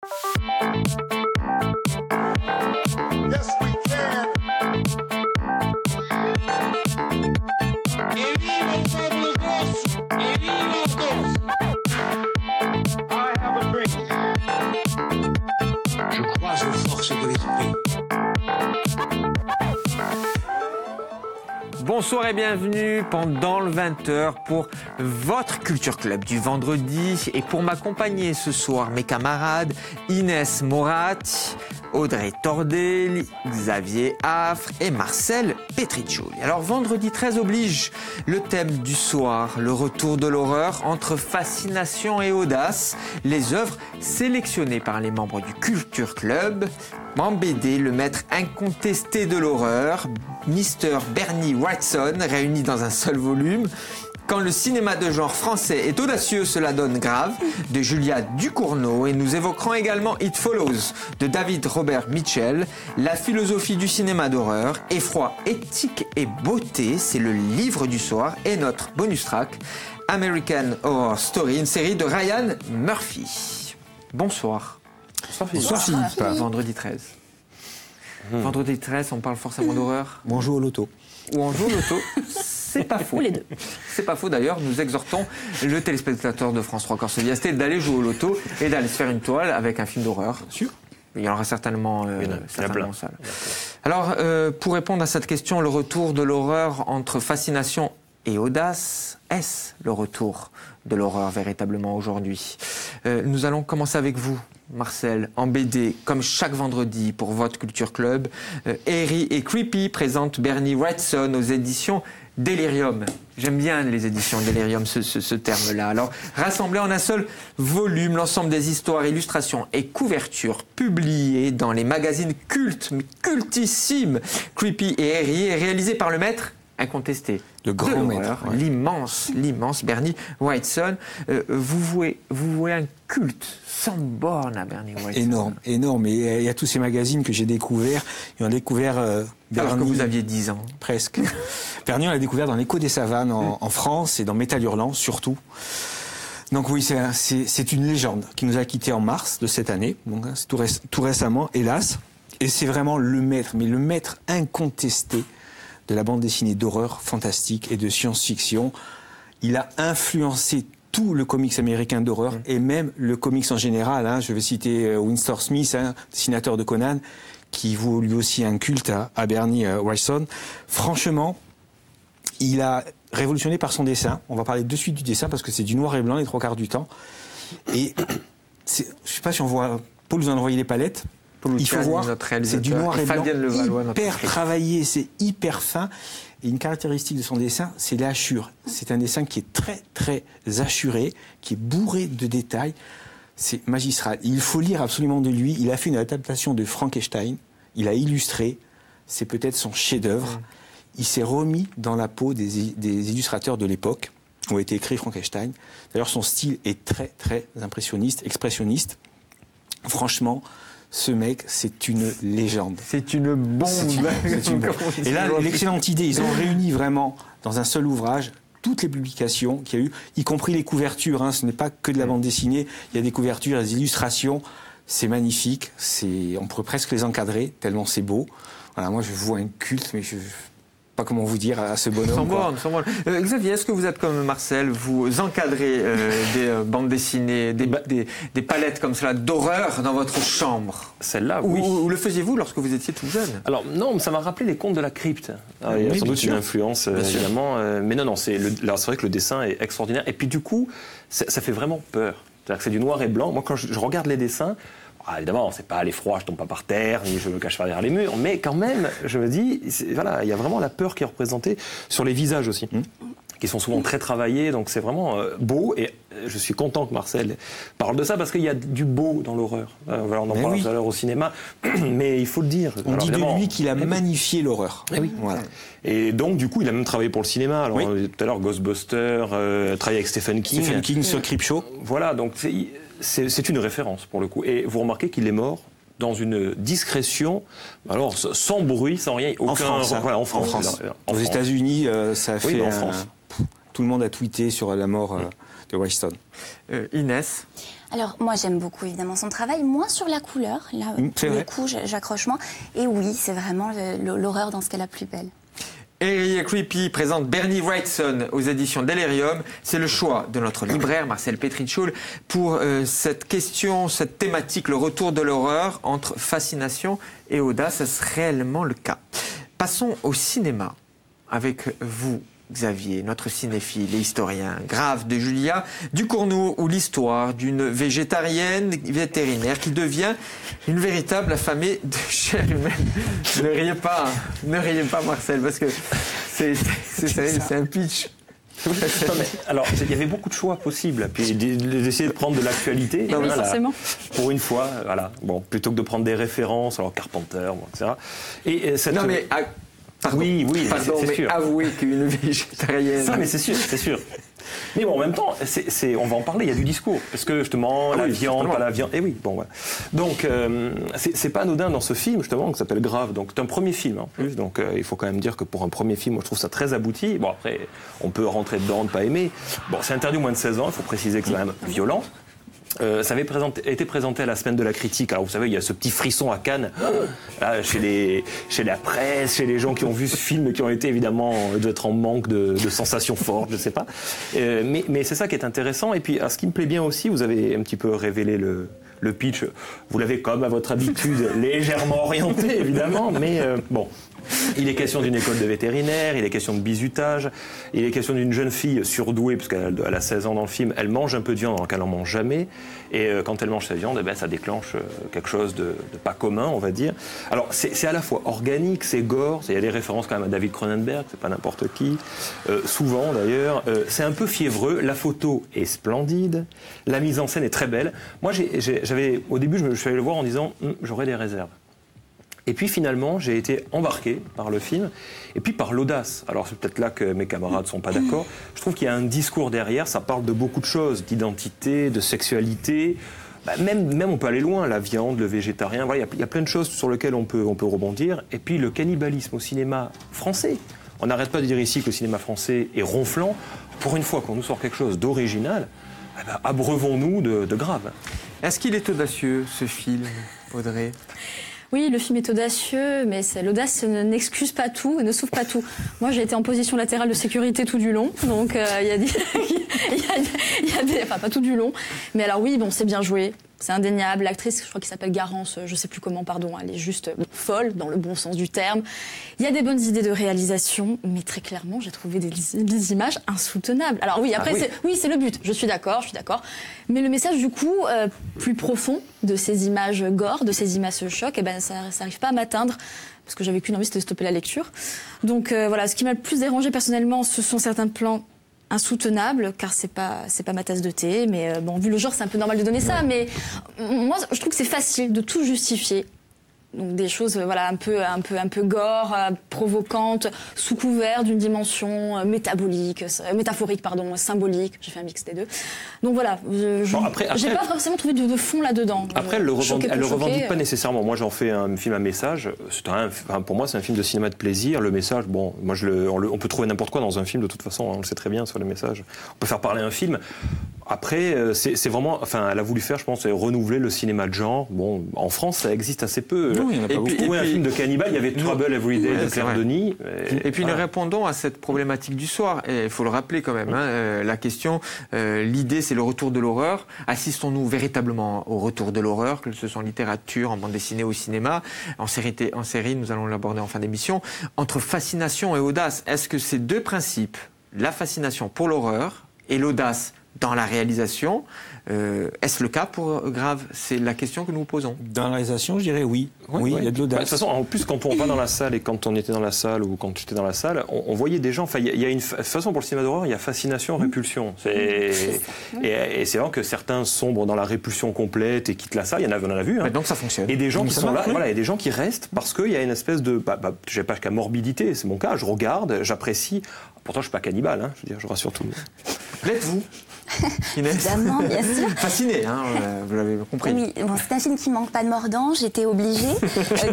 Yes, we can. ¡Que viva el pueblo gozo! ¡Que viva el gozo! I have a dream. Je crois aux forces de l'esprit. Bonsoir et bienvenue pendant le 20h pour votre Culture Club du vendredi. Et pour m'accompagner ce soir, mes camarades Inès Moratti, Audrey Tordel, Xavier Affre et Marcel Petriccioli. Alors vendredi 13 oblige, le thème du soir, le retour de l'horreur entre fascination et audace, les œuvres sélectionnées par les membres du Culture Club. En BD, le maître incontesté de l'horreur, Mr. Bernie Wrightson, réuni dans un seul volume. Quand le cinéma de genre français est audacieux, cela donne grave, de Julia Ducournau. Et nous évoquerons également It Follows, de David Robert Mitchell. La philosophie du cinéma d'horreur, effroi, éthique et beauté, c'est le livre du soir. Et notre bonus track, American Horror Story, une série de Ryan Murphy. Bonsoir. Bonsoir Philippe. Vendredi 13. Vendredi 13, on parle forcément d'horreur. On joue au loto. Ou on joue au loto. C'est pas faux. Les deux. C'est pas faux d'ailleurs. Nous exhortons le téléspectateur de France 3 Corse Viasté d'aller jouer au loto et d'aller se faire une toile avec un film d'horreur. Sûr. Il y en aura certainement en salle. Alors, pour répondre à cette question, le retour de l'horreur entre fascination et audace, est-ce le retour de l'horreur véritablement aujourd'hui ? Nous allons commencer avec vous, Marcel, en BD, comme chaque vendredi pour votre Culture Club. Eerie et Creepy présente Bernie Wrightson aux éditions Delirium. J'aime bien les éditions Delirium, ce terme-là. Alors, rassemblé en un seul volume, l'ensemble des histoires, illustrations et couvertures publiées dans les magazines cultes, mais cultissimes, Creepy et Eerie, est réalisé par le maître incontesté. Le grand maître. Ouais. L'immense Bernie Wrightson. Vous vouez un culte sans borne à Bernie Wrightson. Énorme. Et il y a tous ces magazines que j'ai découverts. Et on a découvert alors que vous aviez 10 ans. Presque. Bernie, on l'a découvert dans l'Écho des Savanes en France et dans Métal Hurlant surtout. Donc oui, c'est une légende qui nous a quittés en mars de cette année. Donc tout récemment, hélas. Et c'est vraiment le maître, mais le maître incontesté de la bande dessinée d'horreur fantastique et de science-fiction. Il a influencé tout le comics américain d'horreur et même le comics en général. Je vais citer Winston Smith, dessinateur de Conan, qui voue lui aussi un culte à Bernie Wrightson. Franchement, il a révolutionné par son dessin. On va parler de suite du dessin parce que c'est du noir et blanc les 3/4 du temps. Et je ne sais pas si on voit... Paul vous en a envoyé les palettes. Il faut voir, c'est du noir et blanc, hyper travaillé, c'est hyper fin. Et une caractéristique de son dessin, c'est l'hachure. C'est un dessin qui est très, très hachuré, qui est bourré de détails. C'est magistral. Il faut lire absolument de lui. Il a fait une adaptation de Frankenstein. Il a illustré. C'est peut-être son chef-d'œuvre. Il s'est remis dans la peau des illustrateurs de l'époque où a été écrit Frankenstein. D'ailleurs, son style est très, très impressionniste, expressionniste. Franchement... Ce mec, c'est une légende. C'est une bombe. Et là, l'excellente idée, ils ont réuni vraiment dans un seul ouvrage toutes les publications qu'il y a eu, y compris les couvertures. Ce n'est pas que de la bande dessinée. Il y a des couvertures, des illustrations. C'est magnifique. On pourrait presque les encadrer tellement c'est beau. Voilà, moi, je vois un culte, mais je pas comment vous dire à ce bonhomme. Sans borne. Xavier, est-ce que vous êtes comme Marcel, vous encadrez des bandes dessinées, des palettes comme cela d'horreur dans votre chambre? Celle-là, oui. Ou le faisiez-vous lorsque vous étiez tout jeune? Alors non, ça m'a rappelé les contes de la crypte. Il y a sans doute une influence, évidemment. Mais non, c'est vrai que le dessin est extraordinaire. Et puis du coup, ça fait vraiment peur. C'est-à-dire que c'est du noir et blanc. Moi, quand je regarde les dessins, évidemment, c'est pas l'effroi, je tombe pas par terre, ni je me cache pas derrière les murs, mais quand même, je me dis, voilà, il y a vraiment la peur qui est représentée sur les visages aussi, qui sont souvent très travaillés, donc c'est vraiment beau, et je suis content que Marcel parle de ça, parce qu'il y a du beau dans l'horreur. Voilà, on en parle tout à l'heure au cinéma, mais il faut le dire. On dit de lui qu'il a magnifié l'horreur. Voilà. Et donc, du coup, il a même travaillé pour le cinéma. Alors, tout à l'heure, Ghostbusters, travaillé avec Stephen King. Stephen King sur Creepshow. Voilà, donc c'est une référence pour le coup. Et vous remarquez qu'il est mort dans une discrétion, alors sans bruit, sans rien. En France. Voilà, en France. Aux États-Unis, ça a fait. En France. Tout le monde a tweeté sur la mort de Wrightson. Inès. Alors, moi, j'aime beaucoup, évidemment, son travail. Moins sur la couleur. Là, c'est pour vrai. le coup, j'accroche moins. Et oui, c'est vraiment l'horreur dans ce qu'elle a plus belle. Area Creepy présente Bernie Wrightson aux éditions Delirium. C'est le choix de notre libraire Marcel Petrichoul pour cette question, cette thématique, le retour de l'horreur entre fascination et audace. Est-ce réellement le cas? Passons au cinéma avec vous, Xavier, notre cinéphile et historien. Grave de Julia Ducournau, ou l'histoire d'une végétarienne vétérinaire qui devient une véritable affamée de chair humaine. Ne riez pas Marcel, parce que c'est un pitch. Non, mais, alors, il y avait beaucoup de choix possibles, puis d'essayer de prendre de l'actualité. Oui, forcément. Pour une fois, voilà. Bon, plutôt que de prendre des références, alors Carpenter, bon, etc. Et cette... Non mais... Pardon, oui, c'est sûr. Avouez qu'une végétarienne... Ça, mais c'est sûr. Mais bon, en même temps, on va en parler, il y a du discours. Parce que justement, la viande, pas la viande. Et oui, bon, voilà. Donc, c'est pas anodin dans ce film, justement, qui s'appelle Grave. Donc, c'est un premier film, en plus. Donc, il faut quand même dire que pour un premier film, moi, je trouve ça très abouti. Bon, après, on peut rentrer dedans, ne pas aimer. Bon, c'est interdit au moins de 16 ans, il faut préciser que c'est quand même violent. Ça avait été présenté à la semaine de la critique. Alors vous savez, il y a ce petit frisson à Cannes, là, chez la presse, chez les gens qui ont vu ce film, qui ont été évidemment d'être en manque de sensations fortes, je sais pas. Mais c'est ça qui est intéressant. Et puis, ce qui me plaît bien aussi, vous avez un petit peu révélé le pitch. Vous l'avez comme à votre habitude légèrement orienté, évidemment, mais bon. Il est question d'une école de vétérinaire, il est question de bizutage, il est question d'une jeune fille surdouée, parce qu'elle a 16 ans dans le film, elle mange un peu de viande alors qu'elle n'en mange jamais, et quand elle mange sa viande, ça déclenche quelque chose de pas commun, on va dire. Alors c'est à la fois organique, c'est gore, il y a des références quand même à David Cronenberg, c'est pas n'importe qui, souvent d'ailleurs, c'est un peu fiévreux, la photo est splendide, la mise en scène est très belle. Moi au début je suis allé le voir en disant j'aurais des réserves. Et puis finalement, j'ai été embarqué par le film, et puis par l'audace. Alors c'est peut-être là que mes camarades ne sont pas d'accord. Je trouve qu'il y a un discours derrière, ça parle de beaucoup de choses, d'identité, de sexualité. Même on peut aller loin, la viande, le végétarien, voilà, il y a plein de choses sur lesquelles on peut rebondir. Et puis le cannibalisme au cinéma français. On n'arrête pas de dire ici que le cinéma français est ronflant. Pour une fois qu'on nous sort quelque chose d'original, abreuvons-nous de grave. Est-ce qu'il est audacieux, ce film, Audrey ? Oui, le film est audacieux, mais l'audace n'excuse pas tout et ne sauve pas tout. Moi, j'ai été en position latérale de sécurité tout du long, donc il y a des... Enfin, pas tout du long, mais alors oui, bon, c'est bien joué. C'est indéniable. L'actrice, je crois qu'elle s'appelle Garance, je sais plus comment, pardon, elle est juste folle, dans le bon sens du terme. Il y a des bonnes idées de réalisation, mais très clairement, j'ai trouvé des images insoutenables. Alors oui, après, c'est le but, je suis d'accord. Mais le message, du coup, plus profond de ces images gore, de ces images choc, ça n'arrive pas à m'atteindre, parce que j'avais qu'une envie, c'était de stopper la lecture. Donc voilà, ce qui m'a le plus dérangé personnellement, ce sont certains plans insoutenable, car c'est pas ma tasse de thé, mais bon, vu le genre, c'est un peu normal de donner ça, mais moi, je trouve que c'est facile de tout justifier. Donc des choses, voilà, un peu gore, provocantes, sous couvert d'une dimension métaphorique, symbolique. J'ai fait un mix des deux. Donc voilà, j'ai pas forcément trouvé de fond là-dedans. Après, elle le revendique pas nécessairement. Moi, j'en fais un film à message. Pour moi, c'est un film de cinéma de plaisir. Le message, bon, moi, on peut trouver n'importe quoi dans un film de toute façon. On le sait très bien sur les messages. On peut faire parler un film. Après, c'est vraiment, elle a voulu faire, je pense, renouveler le cinéma de genre. Bon, en France, ça existe assez peu. Non, il y en a pas beaucoup. Pour un film de cannibale, il y avait Trouble Every Day de Claire Denis. Et puis nous répondons à cette problématique du soir. Et il faut le rappeler quand même. La question, l'idée, c'est le retour de l'horreur. Assistons-nous véritablement au retour de l'horreur, que ce soit en littérature, en bande dessinée, au cinéma, en série, nous allons l'aborder en fin d'émission. Entre fascination et audace, est-ce que ces deux principes, la fascination pour l'horreur et l'audace dans la réalisation, est-ce le cas pour Grave? C'est la question que nous posons. Dans la réalisation, je dirais oui. Oui, il y a de l'audace. De toute façon, en plus, quand on va dans la salle et quand on était dans la salle ou quand j'étais dans la salle, on voyait des gens. Enfin, il y a une façon pour le cinéma d'horreur, il y a fascination, répulsion. Et c'est vrai que certains sombrent dans la répulsion complète et quittent la salle. On en a vu. Donc ça fonctionne. Et des gens qui sont là, voilà, et des gens qui restent parce qu'il y a une espèce de, je sais pas jusqu'à morbidité. C'est mon cas. Je regarde, j'apprécie. Pourtant, je suis pas cannibale. Je veux dire, je rassure tout le monde. L'êtes-vous? Inès Évidemment, bien sûr. Fasciné, hein, vous l'avez compris. Oui, bon, c'est un film qui manque pas de mordant. J'étais obligée,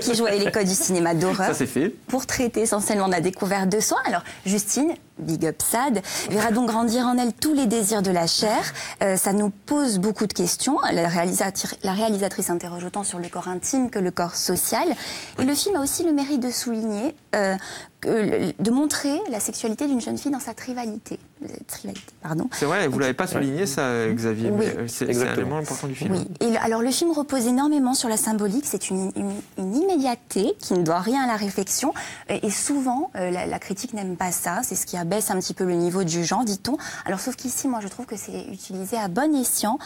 qui joue avec les codes du cinéma d'horreur. Ça, c'est fait. Pour traiter essentiellement de la découverte de soi. Alors, Justine, big up Sad, verra donc grandir en elle tous les désirs de la chair. Ça nous pose beaucoup de questions. La réalisatrice interroge autant sur le corps intime que le corps social. Et le film a aussi le mérite de souligner, de montrer la sexualité d'une jeune fille dans sa trivalité. C'est vrai, vous ne l'avez pas souligné ça, Xavier, oui. mais c'est un élément important du film. Oui. Et alors le film repose énormément sur la symbolique, c'est une immédiateté qui ne doit rien à la réflexion. Et souvent, la critique n'aime pas ça, c'est ce qui abaisse un petit peu le niveau du genre, dit-on. Alors sauf qu'ici, moi je trouve que c'est utilisé à bon escient.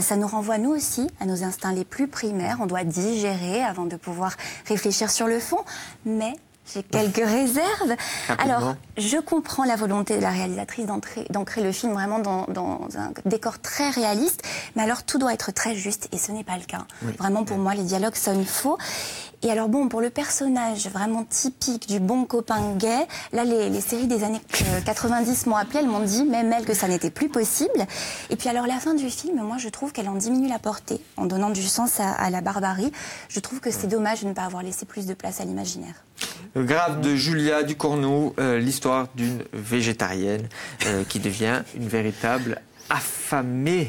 Ça nous renvoie nous aussi à nos instincts les plus primaires. On doit digérer avant de pouvoir réfléchir sur le fond. Mais j'ai quelques réserves. Alors, je comprends la volonté de la réalisatrice d'ancrer le film vraiment dans un décor très réaliste, mais alors tout doit être très juste, et ce n'est pas le cas. Oui. Vraiment, pour moi, les dialogues sonnent faux. Et alors bon, pour le personnage vraiment typique du bon copain gay, là, les séries des années 90 m'ont appelé, elles m'ont dit, même elles, que ça n'était plus possible. Et puis alors, la fin du film, moi, je trouve qu'elle en diminue la portée, en donnant du sens à la barbarie. Je trouve que c'est dommage de ne pas avoir laissé plus de place à l'imaginaire. Grave de Julia Ducournau, l'histoire d'une végétarienne qui devient une véritable affamée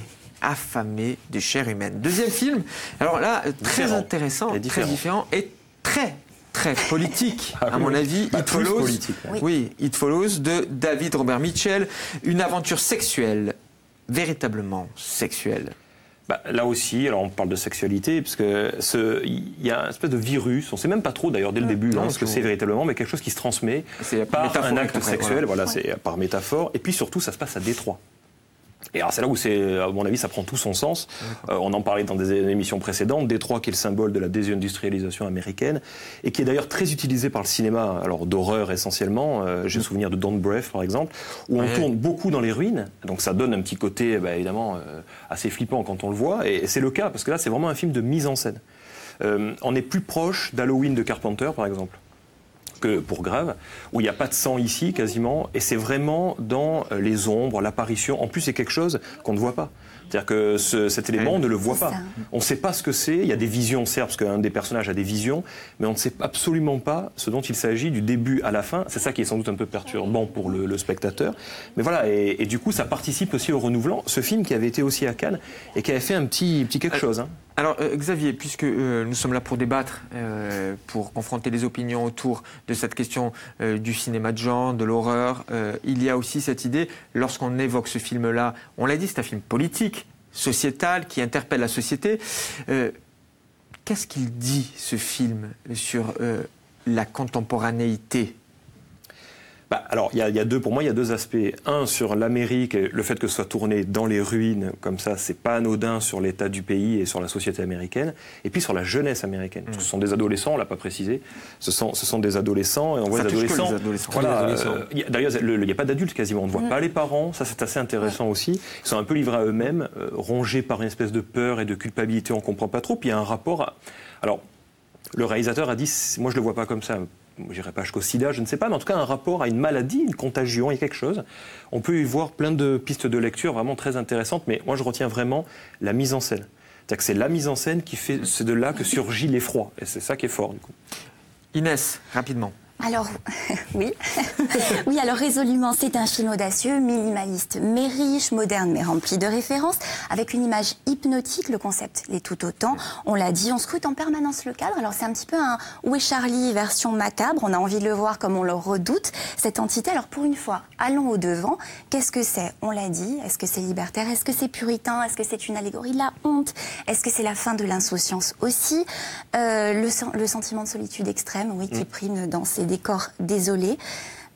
de chair humaine. Deuxième film, alors là, très intéressant, très différent et très politique, à mon avis. It Follows, politique, oui, It Follows de David Robert Mitchell, une aventure sexuelle, véritablement sexuelle. Là aussi, alors on parle de sexualité, parce que il y a une espèce de virus, on ne sait même pas trop d'ailleurs dès le début ce que c'est véritablement, mais quelque chose qui se transmet par un acte sexuel, voilà, c'est par métaphore, et puis surtout ça se passe à Détroit. Et alors c'est là où à mon avis, ça prend tout son sens. On en parlait dans des émissions précédentes. Détroit, qui est le symbole de la désindustrialisation américaine, et qui est d'ailleurs très utilisé par le cinéma, alors d'horreur essentiellement. J'ai souvenir de Don't Breath, par exemple, où on tourne beaucoup dans les ruines. Donc ça donne un petit côté, évidemment, assez flippant quand on le voit. Et c'est le cas, parce que là, c'est vraiment un film de mise en scène. On est plus proche d'Halloween de Carpenter, par exemple, que pour Grave, où il n'y a pas de sang ici quasiment, et c'est vraiment dans les ombres, l'apparition. En plus, c'est quelque chose qu'on ne voit pas. C'est-à-dire que cet élément, on ne le voit pas. On ne sait pas ce que c'est. Il y a des visions, certes, parce qu'un des personnages a des visions, mais on ne sait absolument pas ce dont il s'agit du début à la fin. C'est ça qui est sans doute un peu perturbant pour le spectateur. Mais voilà, et du coup, ça participe aussi au renouvelant. Ce film qui avait été aussi à Cannes et qui avait fait un petit quelque chose. Alors, Xavier, puisque nous sommes là pour débattre, pour confronter les opinions autour de cette question du cinéma de genre, de l'horreur, il y a aussi cette idée, lorsqu'on évoque ce film-là, on l'a dit, c'est un film politique, sociétal, qui interpelle la société. Qu'est-ce qu'il dit, ce film, sur la contemporanéité ? Alors, pour moi, il y a deux aspects. Un, sur l'Amérique, le fait que ce soit tourné dans les ruines, comme ça, c'est pas anodin sur l'état du pays et sur la société américaine. Et puis sur la jeunesse américaine. Parce que ce sont des adolescents, on l'a pas précisé. Ce sont des adolescents, et on voit des adolescents. Voilà, d'ailleurs, il n'y a pas d'adultes quasiment. On ne voit pas les parents. Ça, c'est assez intéressant aussi. Ils sont un peu livrés à eux-mêmes, rongés par une espèce de peur et de culpabilité. On comprend pas trop. Puis il y a un rapport Alors, le réalisateur a dit, moi je le vois pas comme ça. Je n'irai pas jusqu'au sida, je ne sais pas, mais en tout cas un rapport à une maladie, une contagion, il y a quelque chose. On peut y voir plein de pistes de lecture vraiment très intéressantes, mais moi je retiens vraiment la mise en scène. C'est-à-dire que c'est la mise en scène qui fait, c'est de là que surgit l'effroi, et c'est ça qui est fort du coup. Inès, rapidement. Alors, oui. Oui, alors résolument, c'est un film audacieux, minimaliste, mais riche, moderne, mais rempli de références, avec une image hypnotique, le concept l'est tout autant. On l'a dit, on scrute en permanence le cadre. Alors c'est un petit peu un Où est Charlie version macabre. On a envie de le voir comme on le redoute, cette entité. Alors pour une fois, allons au devant. Qu'est-ce que c'est ? On l'a dit. Est-ce que c'est libertaire ? Est-ce que c'est puritain ? Est-ce que c'est une allégorie de la honte ? Est-ce que c'est la fin de l'insouciance aussi ? Le sentiment de solitude extrême, oui, qui prime dans ces décors désolés.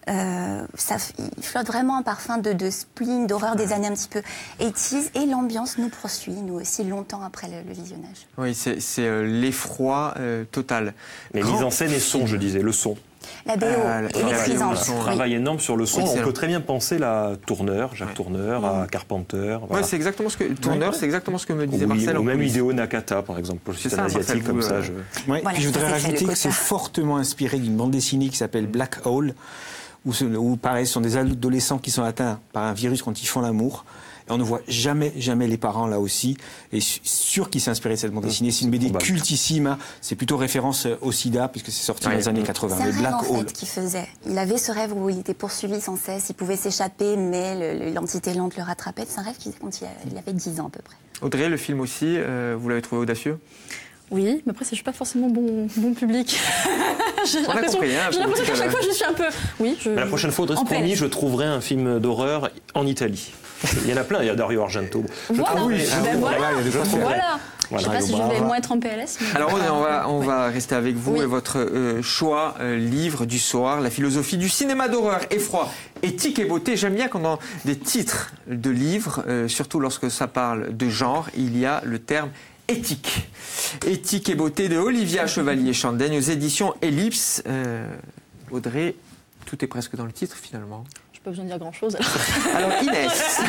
Il flotte vraiment un parfum de spleen, d'horreur des années un petit peu 80s, et l'ambiance nous poursuit, nous aussi, longtemps après le visionnage. Oui, c'est l'effroi total. Mais mise en scène et son, je disais, le son. La BO électrisante. Un travail énorme sur le son. On peut très bien penser à Tourneur, Jacques Tourneur, à Carpenter. Voilà. Ouais, c'est exactement ce que Tourneur, c'est exactement ce que me disait Marcel. Ou même Hideo Nakata, par exemple, pour le système asiatique comme ça. Voilà, puis je voudrais rajouter que c'est fortement inspiré d'une bande dessinée qui s'appelle Black Hole, où pareil, ce sont des adolescents qui sont atteints par un virus quand ils font l'amour. Et on ne voit jamais les parents là aussi. Et sûr qu'il s'est inspiré de cette bande dessinée. C'est une BD cultissime. Hein. C'est plutôt référence au sida, puisque c'est sorti dans les années 80. C'est un le rêve Black en Hole. fait qu'il faisait. Il avait ce rêve où il était poursuivi sans cesse, il pouvait s'échapper, mais l'entité lente le rattrapait. C'est un rêve qu'il faisait quand il avait 10 ans à peu près. Audrey, le film aussi, vous l'avez trouvé audacieux? Oui, mais après, je suis pas forcément bon public. J'ai On a l'impression compris, hein, qu'à chaque fois, je suis un peu... Oui, Mais la prochaine fois, Audrey, en promis, PLS. je trouverai un film d'horreur en Italie. Il y en a plein, il y a Dario Argento. Voilà, Voilà, ben je voilà. trouverai. Voilà. Je sais pas si je vais moins être en PLS. Mais... Alors on va rester avec vous et votre choix, livre du soir, la philosophie du cinéma d'horreur, effroi, éthique et beauté. J'aime bien quand dans des titres de livres, surtout lorsque ça parle de genre, il y a le terme éthique. Éthique et beauté de Olivia Chevalier-Chandaigne aux éditions Ellipse. Audrey, tout est presque dans le titre finalement. Pas besoin de dire grand-chose. Alors Inès,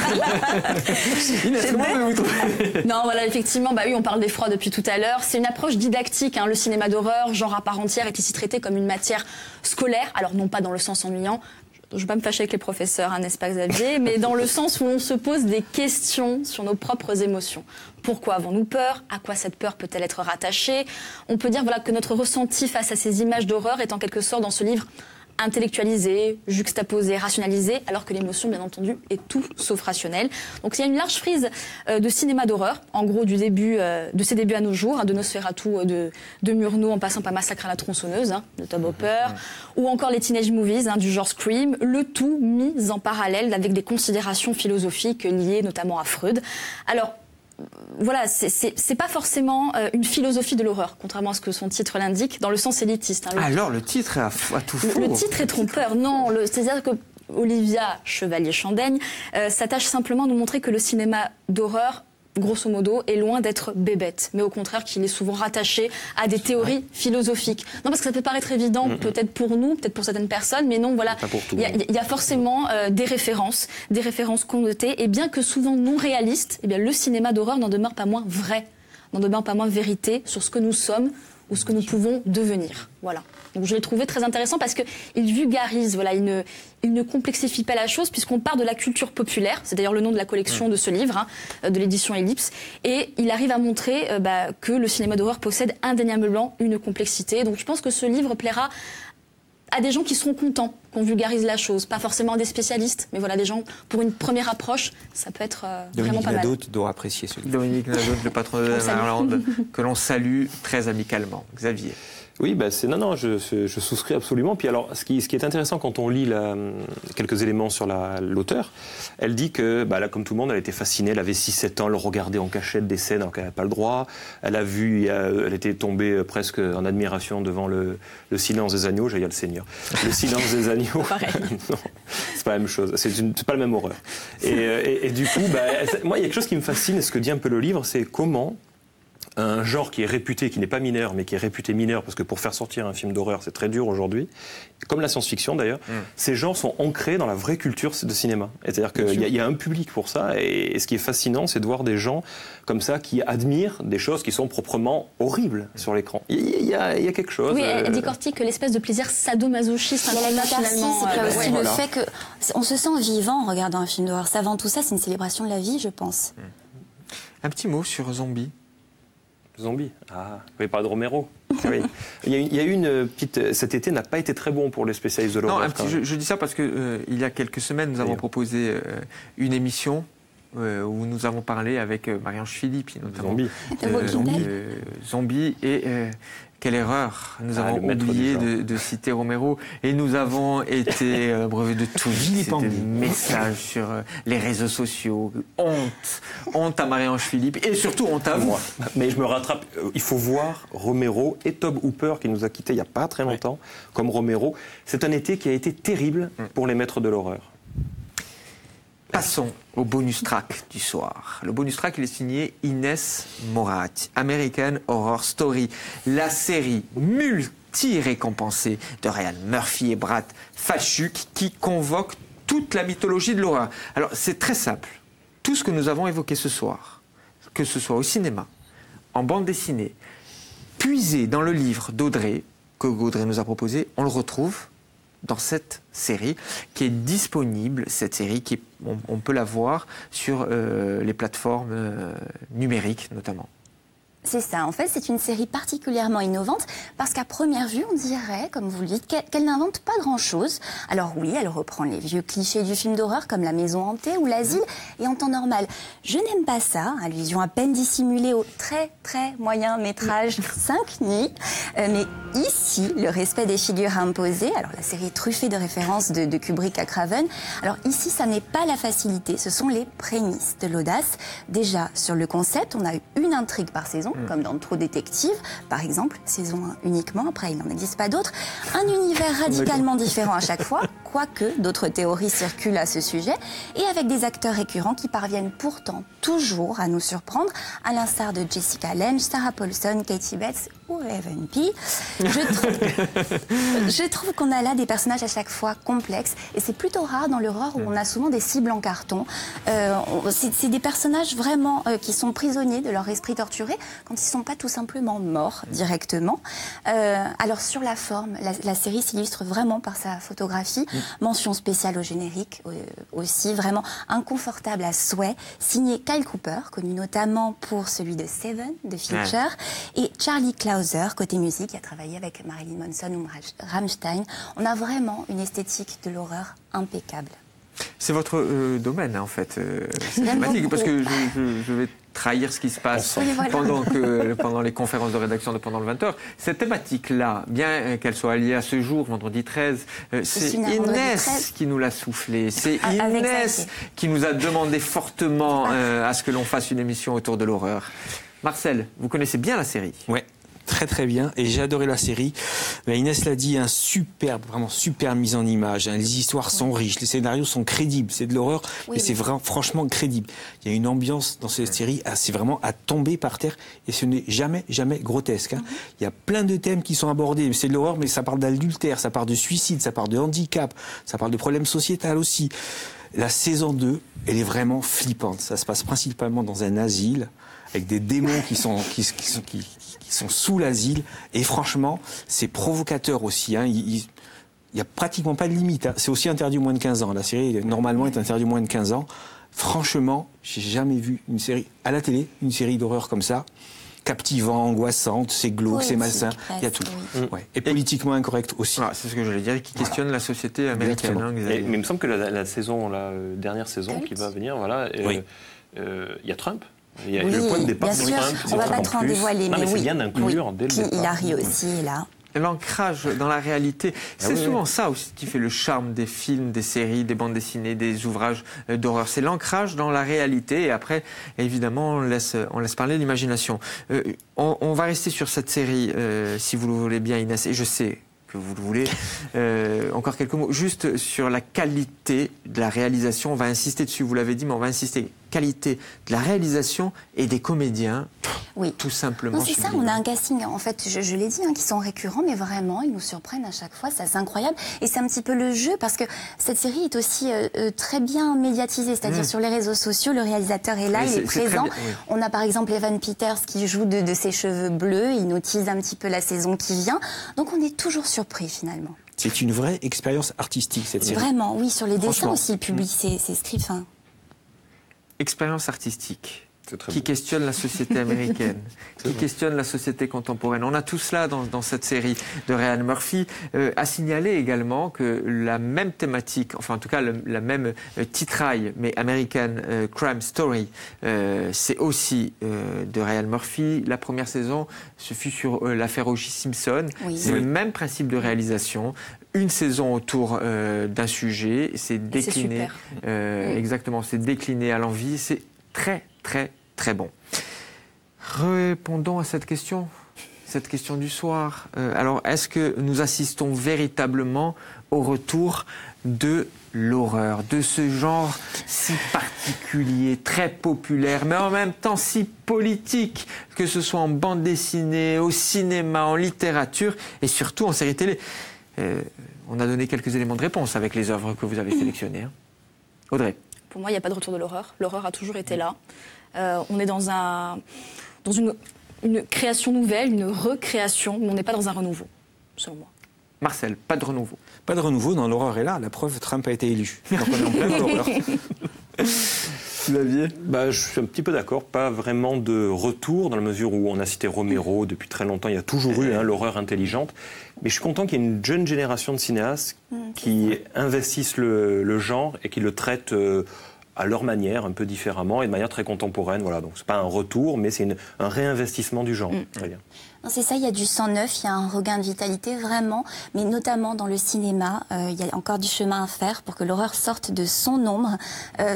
Inès, comment vous trouvez? Non, voilà, effectivement, bah oui, on parle d'effroi depuis tout à l'heure. C'est une approche didactique, hein, le cinéma d'horreur, genre à part entière, est ici traité comme une matière scolaire. Alors non pas dans le sens ennuyant. Je ne vais pas me fâcher avec les professeurs, hein, n'est-ce pas Xavier, mais dans le sens où on se pose des questions sur nos propres émotions. Pourquoi avons-nous peur? À quoi cette peur peut-elle être rattachée? On peut dire voilà, que notre ressenti face à ces images d'horreur est en quelque sorte dans ce livre intellectualisé, juxtaposé, rationalisé, alors que l'émotion, bien entendu, est tout sauf rationnelle. Donc il y a une large frise de cinéma d'horreur, en gros de ses débuts à nos jours, hein, de Nosferatu, de Murnau, en passant par Massacre à la tronçonneuse, hein, de Tobe Hooper, ou encore les teenage movies, hein, du genre Scream, le tout mis en parallèle avec des considérations philosophiques liées notamment à Freud. Alors, voilà, c'est pas forcément une philosophie de l'horreur, contrairement à ce que son titre l'indique, dans le sens élitiste. Hein. Alors le titre est à tout faux. Le titre est trompeur, non. C'est-à-dire que Olivia Chevalier-Chandaigne s'attache simplement à nous montrer que le cinéma d'horreur, grosso modo, est loin d'être bébête, mais au contraire qu'il est souvent rattaché à des théories philosophiques. Non, parce que ça peut paraître évident, peut-être pour nous, peut-être pour certaines personnes, mais non, voilà. Il y a forcément des références connotées, et bien que souvent non réalistes, eh bien, le cinéma d'horreur n'en demeure pas moins vrai, n'en demeure pas moins vérité sur ce que nous sommes ou ce que nous pouvons devenir. Voilà. Donc je l'ai trouvé très intéressant parce qu'il vulgarise, voilà, il ne complexifie pas la chose puisqu'on part de la culture populaire, c'est d'ailleurs le nom de la collection de ce livre, hein, de l'édition Ellipse, et il arrive à montrer que le cinéma d'horreur possède indéniablement une complexité. Donc je pense que ce livre plaira à des gens qui seront contents qu'on vulgarise la chose, pas forcément à des spécialistes, mais voilà, des gens, pour une première approche, ça peut être vraiment pas mal. Dominique Ladotte doit apprécier ce livre. Dominique Ladotte, le patron de Verlande, que l'on salue très amicalement. Xavier. Oui, bah je souscris absolument. Puis alors, ce qui est intéressant quand on lit quelques éléments sur l'auteur, elle dit que, là, comme tout le monde, elle était fascinée, elle avait 6-7 ans, elle regardait en cachette des scènes alors qu'elle n'avait pas le droit. Elle a vu, elle était tombée presque en admiration devant le silence des agneaux, j'allais dire le Seigneur. Le silence des agneaux. Pareil. Non, c'est pas la même chose, c'est pas la même horreur. Et du coup, moi, il y a quelque chose qui me fascine, et ce que dit un peu le livre, c'est comment un genre qui est réputé, qui n'est pas mineur, mais qui est réputé mineur, parce que pour faire sortir un film d'horreur, c'est très dur aujourd'hui, comme la science-fiction d'ailleurs, ces genres sont ancrés dans la vraie culture de cinéma. C'est-à-dire qu'il y a un public pour ça, et ce qui est fascinant, c'est de voir des gens comme ça qui admirent des choses qui sont proprement horribles sur l'écran. Il y a quelque chose. Oui, elle décortique l'espèce de plaisir sadomasochiste. Il y a la catharsis, et puis aussi voilà. le fait qu'on se sent vivant en regardant un film d'horreur. Avant tout ça, c'est une célébration de la vie, je pense. Un petit mot sur Zombie. Zombie. Ah, vous pouvez parler de Romero. Oui. Il y a eu une petite... Cet été n'a pas été très bon pour les spécialistes de l'horreur. Non, je dis ça parce que il y a quelques semaines, nous avons proposé une émission où nous avons parlé avec Marie-Ange Philippe, notamment. Zombie et... quelle erreur! Nous avons oublié de citer Romero et nous avons été brevet de tout. C'était des messages sur les réseaux sociaux. Honte à Marie-Ange Philippe et surtout honte à moi. Mais je me rattrape. Il faut voir Romero et Tobe Hooper qui nous a quittés il n'y a pas très longtemps, comme Romero. C'est un été qui a été terrible pour les maîtres de l'horreur. Passons au bonus track du soir. Le bonus track, il est signé Inès Moratti. American Horror Story, la série multi-récompensée de Ryan Murphy et Brad Falchuk qui convoque toute la mythologie de l'horreur. Alors, c'est très simple. Tout ce que nous avons évoqué ce soir, que ce soit au cinéma, en bande dessinée, puisé dans le livre d'Audrey, que Audrey nous a proposé, on le retrouve dans cette série qui est disponible, cette série on peut la voir sur les plateformes numériques notamment. C'est ça, en fait, c'est une série particulièrement innovante parce qu'à première vue, on dirait, comme vous le dites, qu'elle n'invente pas grand-chose. Alors oui, elle reprend les vieux clichés du film d'horreur comme la maison hantée ou l'asile et en temps normal. Je n'aime pas ça, allusion à peine dissimulée au très très moyen métrage 5 nuits. Mais ici, le respect des figures imposées, alors la série est truffée de références de Kubrick à Craven. Alors ici, ça n'est pas la facilité, ce sont les prémices de l'audace. Déjà, sur le concept, on a eu une intrigue par saison, comme dans True Detective, par exemple, saison 1 uniquement, après il n'en existe pas d'autres. Un univers radicalement différent à chaque fois, quoique d'autres théories circulent à ce sujet, et avec des acteurs récurrents qui parviennent pourtant toujours à nous surprendre, à l'instar de Jessica Lange, Sarah Paulson, Katie Bates ou Evan P. Je trouve qu'on a là des personnages à chaque fois complexes, et c'est plutôt rare dans l'horreur où on a souvent des cibles en carton. C'est des personnages vraiment qui sont prisonniers de leur esprit torturé quand ils ne sont pas tout simplement morts directement. Alors sur la forme, la série s'illustre vraiment par sa photographie, mention spéciale au générique aussi, vraiment inconfortable à souhait, signé Kyle Cooper, connu notamment pour celui de Seven, de Fincher, et Charlie Clouser, côté musique, qui a travaillé avec Marilyn Manson ou Rammstein. On a vraiment une esthétique de l'horreur impeccable. C'est votre domaine, en fait, cette thématique, parce que je vais trahir ce qui se passe pendant les conférences de rédaction de Pendant le 20h. Cette thématique-là, bien qu'elle soit liée à ce jour, vendredi 13, c'est Inès qui nous l'a soufflé. C'est Inès qui nous a demandé fortement à ce que l'on fasse une émission autour de l'horreur. Marcel, vous connaissez bien la série? Ouais. Très très bien, et j'ai adoré la série. Inès l'a dit, vraiment super mise en image. Les histoires sont riches, les scénarios sont crédibles. C'est de l'horreur, mais c'est vraiment franchement crédible. Il y a une ambiance dans cette série, c'est vraiment à tomber par terre, et ce n'est jamais grotesque. Il y a plein de thèmes qui sont abordés. C'est de l'horreur, mais ça parle d'adultère, ça parle de suicide, ça parle de handicap, ça parle de problèmes sociétals aussi. La saison 2, elle est vraiment flippante. Ça se passe principalement dans un asile, avec des démons qui sont sous l'asile, et franchement, c'est provocateur aussi. Il y a pratiquement pas de limite. C'est aussi interdit aux moins de 15 ans. La série, normalement, est interdite aux moins de 15 ans. Franchement, j'ai jamais vu une série à la télé, une série d'horreur comme ça. Captivant, angoissante, c'est glauque, c'est malsain, il y a tout. Ouais. Et politiquement incorrect aussi. C'est ce que je voulais dire, qui questionne la société américaine. Mais il me semble que la dernière saison qui va venir, il y a Trump. Il y a le point de départ de Trump. On ne va pas trop en dévoiler, mais c'est bien d'inclure dès le départ. Hillary aussi est là. L'ancrage dans la réalité, c'est souvent ça aussi qui fait le charme des films, des séries, des bandes dessinées, des ouvrages d'horreur. C'est l'ancrage dans la réalité, et après, évidemment, on laisse parler l'imagination. On va rester sur cette série, si vous le voulez bien, Inès, et je sais que vous le voulez. Encore quelques mots, juste sur la qualité de la réalisation. On va insister dessus, vous l'avez dit, mais on va insister. Qualité de la réalisation et des comédiens, tout simplement. Non, c'est ça, on a un casting, en fait, je l'ai dit, qui sont récurrents, mais vraiment, ils nous surprennent à chaque fois, c'est assez incroyable. Et c'est un petit peu le jeu, parce que cette série est aussi très bien médiatisée, c'est-à-dire sur les réseaux sociaux, le réalisateur est là, il est présent. On a par exemple Evan Peters qui joue de ses cheveux bleus, il nous tease un petit peu la saison qui vient, donc on est toujours surpris finalement. C'est une vraie expérience artistique, cette série. Vraiment, oui, sur les dessins aussi, il publie ses scripts. Expérience artistique qui questionne la société américaine, qui questionne la société contemporaine. On a tout cela dans cette série de Ryan Murphy. À signaler également que la même thématique, enfin en tout cas la même titraille, mais American Crime Story, c'est aussi de Ryan Murphy. La première saison, ce fut sur l'affaire O.J. Simpson. C'est le même principe de réalisation. Une saison autour d'un sujet, c'est décliné, exactement, c'est décliné à l'envie, c'est très très très bon. Répondons à cette question du soir. Alors, est-ce que nous assistons véritablement au retour de l'horreur, de ce genre si particulier, très populaire, mais en même temps si politique, que ce soit en bande dessinée, au cinéma, en littérature et surtout en série télé? On a donné quelques éléments de réponse avec les œuvres que vous avez sélectionnées. Audrey? Pour moi, il n'y a pas de retour de l'horreur. L'horreur a toujours été là. On est dans une création nouvelle, une recréation, mais on n'est pas dans un renouveau, selon moi. Marcel, pas de renouveau. Pas de renouveau, non, l'horreur est là. La preuve, Trump a été élu. Donc on est en plein dans l'horreur. Xavier ? Je suis un petit peu d'accord, pas vraiment de retour dans la mesure où on a cité Romero depuis très longtemps, il y a toujours eu l'horreur intelligente, mais je suis content qu'il y ait une jeune génération de cinéastes qui investissent le genre et qui le traitent à leur manière, un peu différemment et de manière très contemporaine. Voilà, donc c'est pas un retour, mais c'est un réinvestissement du genre. Très bien. C'est ça, il y a du sang neuf, il y a un regain de vitalité vraiment, mais notamment dans le cinéma, il y a encore du chemin à faire pour que l'horreur sorte de son ombre.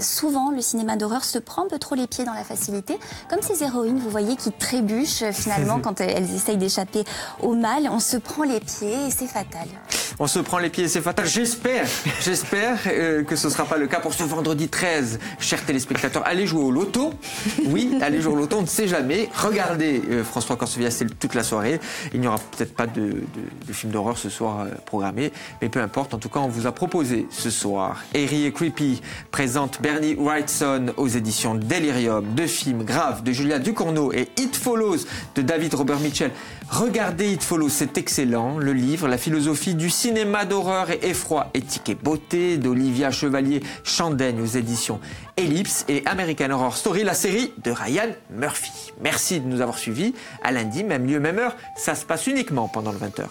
Souvent, le cinéma d'horreur se prend un peu trop les pieds dans la facilité, comme ces héroïnes, vous voyez, qui trébuchent finalement quand elles essayent d'échapper au mal. On se prend les pieds et c'est fatal. On se prend les pieds et c'est fatal. J'espère que ce ne sera pas le cas pour ce vendredi 13. Chers téléspectateurs, allez jouer au loto. Oui, allez jouer au loto, on ne sait jamais. Regardez François Corsevillas, c'est toute la soirée. Il n'y aura peut-être pas de film d'horreur ce soir programmé, mais peu importe. En tout cas, on vous a proposé ce soir Eerie et Creepy présente Bernie Wrightson aux éditions Delirium, deux films graves de Julia Ducournau et It Follows de David Robert Mitchell. Regardez It Follows, c'est excellent. Le livre, la philosophie du cinéma d'horreur et effroi, éthique et beauté d'Olivia Chevalier-Chandaigne aux éditions Ellipse et American Horror Story, la série de Ryan Murphy. Merci de nous avoir suivis. À lundi, même lieu, même heure. Ça se passe uniquement pendant le 20h.